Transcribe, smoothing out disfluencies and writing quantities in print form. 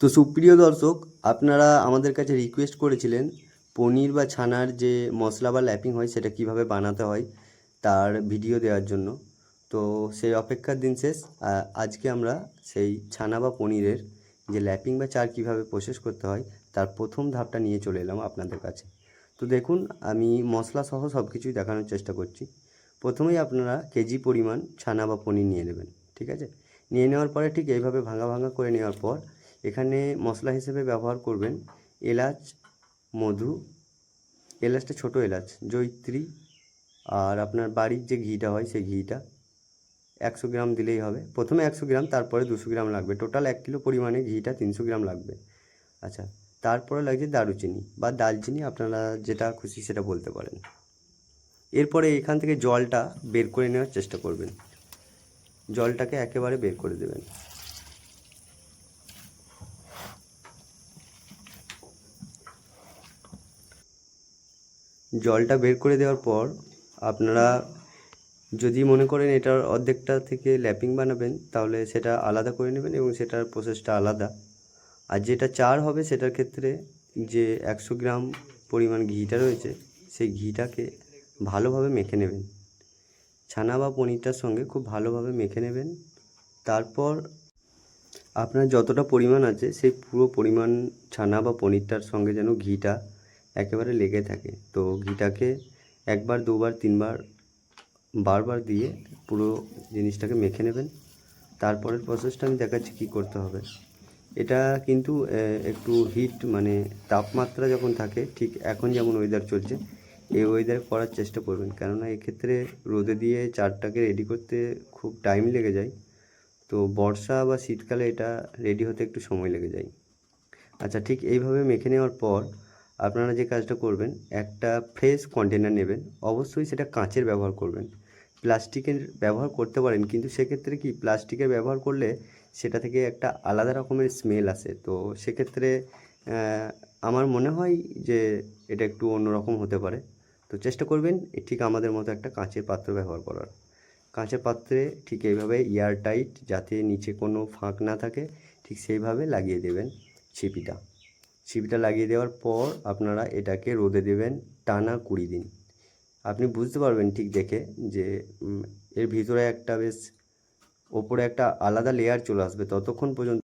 তো সুপ্রিয় দর্শক, আপনারা আমাদের কাছে রিকোয়েস্ট করেছিলেন পনির বা ছানার যে মশলা বা ল্যাপিং হয় সেটা কিভাবে বানাতে হয় তার ভিডিও দেওয়ার জন্য। তো সেই অপেক্ষার দিন শেষ। আজকে আমরা সেই ছানা বা পনিরের যে ল্যাপিং বা চার কিভাবে প্রসেস করতে হয় তার প্রথম ধাপটা নিয়ে চলে এলাম আপনাদের কাছে। তো দেখুন, আমি মশলা সহ সব কিছুই দেখানোর চেষ্টা করছি। প্রথমেই আপনারা কেজি পরিমাণ ছানা বা পনির নিয়ে নেবেন, ঠিক আছে? নিয়ে নেওয়ার পরে ঠিক এইভাবে ভাঙা ভাঙা করে নেওয়ার পর এখানে মশলা হিসেবে ব্যবহার করবেন এলাচ, মধু, এলাচটা ছোটো এলাচ, জয়িত্রী, আর আপনার বাড়ির যে ঘিটা হয় সেই ঘিটা 100 গ্রাম দিলেই হবে। প্রথমে 100 গ্রাম, তারপরে 200 গ্রাম লাগবে। টোটাল 1 কিলো পরিমাণে ঘিটা 300 গ্রাম লাগবে। আচ্ছা, তারপরে লাগছে দারুচিনি বা দালচিনি, আপনারা যেটা খুশি সেটা বলতে পারেন। এরপরে এখান থেকে জলটা বের করে নেওয়ার চেষ্টা করবেন, জলটাকে একেবারে বের করে দেবেন। জলটা বের করে দেওয়ার পর আপনারা যদি মনে করেন এটার অর্ধেকটা থেকে ল্যাপিং বানাবেন তাহলে সেটা আলাদা করে নেবেন এবং সেটার প্রসেসটা আলাদা। আর যেটা চার হবে সেটার ক্ষেত্রে যে 100 গ্রাম পরিমাণ ঘিটা রয়েছে সেই ঘিটাকে ভালোভাবে মেখে নেবেন, ছানা বা পনিরটার সঙ্গে খুব ভালোভাবে মেখে নেবেন। তারপর আপনার যতটা পরিমাণ আছে সেই পুরো পরিমাণ ছানা বা পনিরটার সঙ্গে যেন ঘিটা একেবারে লেগে থাকে। তো ঘিটাকে একবার, দুবার, তিনবার, বারবার দিয়ে পুরো জিনিসটাকে মেখে নেবেন। তারপরের প্রসেসটা আমি দেখাচ্ছি কী করতে হবে। এটা কিন্তু একটু হিট মানে তাপমাত্রা যখন থাকে, ঠিক এখন যেমন ওয়েদার চলছে এই ওয়েদারে করার চেষ্টা করবেন, কেননা এক্ষেত্রে রোদে দিয়ে চারটাকে রেডি করতে খুব টাইম লেগে যায়। তো বর্ষা বা শীতকালে এটা রেডি হতে একটু সময় লেগে যায়। আচ্ছা, ঠিক এইভাবে মেখে নেওয়ার পর আপনারা যে কাজটা করবেন, একটা ফ্রেশ কন্টেনার নেবেন। অবশ্যই সেটা কাঁচের ব্যবহার করবেন, প্লাস্টিকের ব্যবহার করতে পারেন কিন্তু সেক্ষেত্রে কি প্লাস্টিকের ব্যবহার করলে সেটা থেকে একটা আলাদা রকমের স্মেল আসে। তো সেক্ষেত্রে আমার মনে হয় যে এটা একটু অন্যরকম হতে পারে। তো চেষ্টা করবেন ঠিক আমাদের মতো একটা কাঁচের পাত্র ব্যবহার করার। কাঁচের পাত্রে ঠিক এইভাবে এয়ার টাইট, যাতে নিচে কোনো ফাঁক না থাকে, ঠিক সেইভাবে লাগিয়ে দেবেন ছিপিটা লাগিয়ে দেওয়ার পর আপনারা এটাকে রোদে দেবেন টানা 20 দিন। আপনি বুঝতে পারবেন ঠিক দেখে যে এর ভিতরে একটা বেশ ওপরে একটা আলাদা লেয়ার চলে আসবে। ততক্ষণ পর্যন্ত